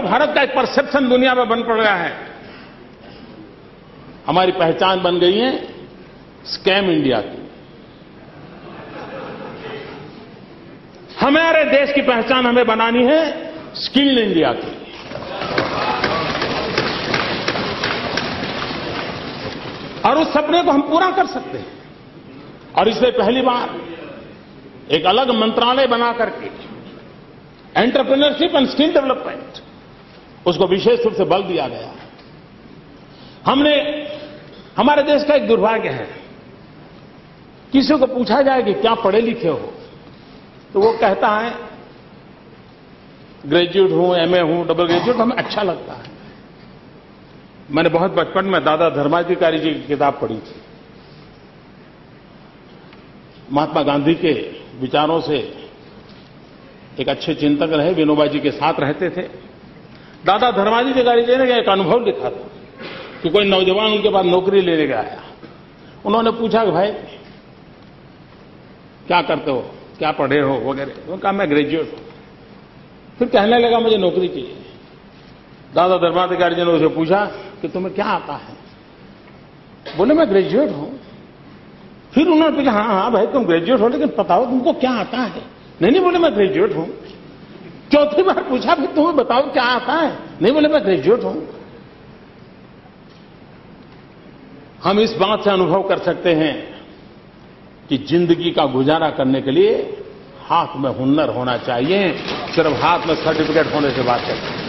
भारत का एक परसेप्शन दुनिया में बन पड़ गया है। हमारी पहचान बन गई है स्कैम इंडिया की। हमारे देश की पहचान हमें बनानी है स्किल्ड इंडिया की। और उस सपने को हम पूरा कर सकते हैं। और इसलिए पहली बार एक अलग मंत्रालय बना करके एंटरप्रेन्योरशिप एंड स्किल डेवलपमेंट, उसको विशेष रूप से बल दिया गया है। हमारे देश का एक दुर्भाग्य है, किसी को पूछा जाए कि क्या पढ़े लिखे हो, तो वो कहता है ग्रेजुएट हूं, एमए हूं, डबल ग्रेजुएट। हमें अच्छा लगता है। मैंने बहुत बचपन में दादा धर्माधिकारी जी की किताब पढ़ी थी। महात्मा गांधी के विचारों से एक अच्छे चिंतक रहे, विनोबा जी के साथ रहते थे। दादा धर्माधिकारी जी ने एक अनुभव लिखा था कि कोई नौजवान उनके पास नौकरी लेने गया आया। उन्होंने पूछा कि भाई क्या करते हो, क्या पढ़े हो वगैरह। उन्होंने कहा मैं ग्रेजुएट हूं। फिर कहने लगा मुझे नौकरी चाहिए। दादा धर्माधिकारी जी ने उसे पूछा कि तुम्हें क्या आता है? बोले मैं ग्रेजुएट हूं। फिर उन्होंने पूछा हाँ भाई तुम ग्रेजुएट हो, लेकिन बताओ तुमको क्या आता है? नहीं बोले मैं ग्रेजुएट हूं। चौथी बार पूछा फिर तुम्हें बताओ क्या आता है? नहीं बोले मैं ग्रेजुएट हूं। हम इस बात से अनुभव कर सकते हैं कि जिंदगी का गुजारा करने के लिए हाथ में हुनर होना चाहिए, सिर्फ हाथ में सर्टिफिकेट होने से बात करते हैं।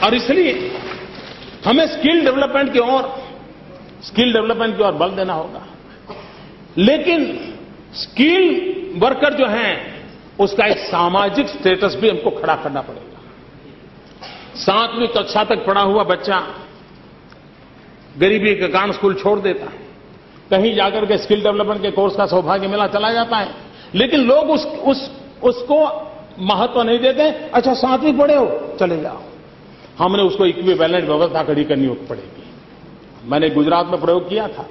और इसलिए हमें स्किल डेवलपमेंट की ओर बल देना होगा। लेकिन स्किल वर्कर जो हैं उसका एक सामाजिक स्टेटस भी हमको खड़ा करना पड़ेगा। 7वीं कक्षा तक पढ़ा हुआ बच्चा गरीबी के कारण स्कूल छोड़ देता है, कहीं जाकर के स्किल डेवलपमेंट के कोर्स का सौभाग्य मिला चला जाता है, लेकिन लोग उसको महत्व नहीं देते। अच्छा 7वीं पढ़े हो, चले जाओ। हमने उसको इक्विवेलेंट व्यवस्था खड़ी करनी पड़ेगी। मैंने गुजरात में प्रयोग किया था।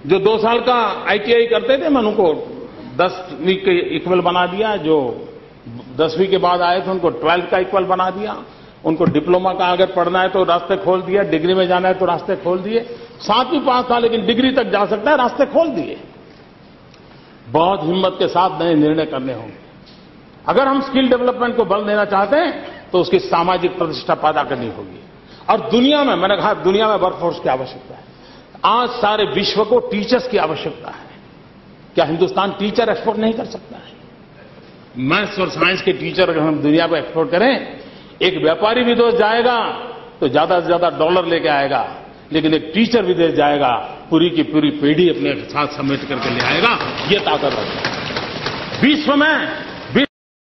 जो 2 साल का आईटीआई करते थे, मैंने उनको 10वीं के इक्वल बना दिया। जो 10वीं के बाद आए थे उनको 12th का इक्वल बना दिया। उनको डिप्लोमा का अगर पढ़ना है तो रास्ते खोल दिया, डिग्री में जाना है तो रास्ते खोल दिए। 7वीं पास था लेकिन डिग्री तक जा सकता है, रास्ते खोल दिए। बहुत हिम्मत के साथ नए निर्णय करने होंगे। अगर हम स्किल डेवलपमेंट को बल देना चाहते हैं तो उसकी सामाजिक प्रतिष्ठा पैदा करनी होगी। और दुनिया में, मैंने कहा दुनिया में वर्कफोर्स की आवश्यकता है। आज सारे विश्व को टीचर्स की आवश्यकता है। क्या हिंदुस्तान टीचर एक्सपोर्ट नहीं कर सकता है? मैथ्स और साइंस के टीचर अगर हम दुनिया को एक्सपोर्ट करें, एक व्यापारी विदेश जाएगा तो ज्यादा से ज्यादा डॉलर लेके आएगा, लेकिन एक टीचर विदेश जाएगा पूरी की पूरी पीढ़ी अपने साथ समेट करके ले आएगा। ये ताकत है। विश्व में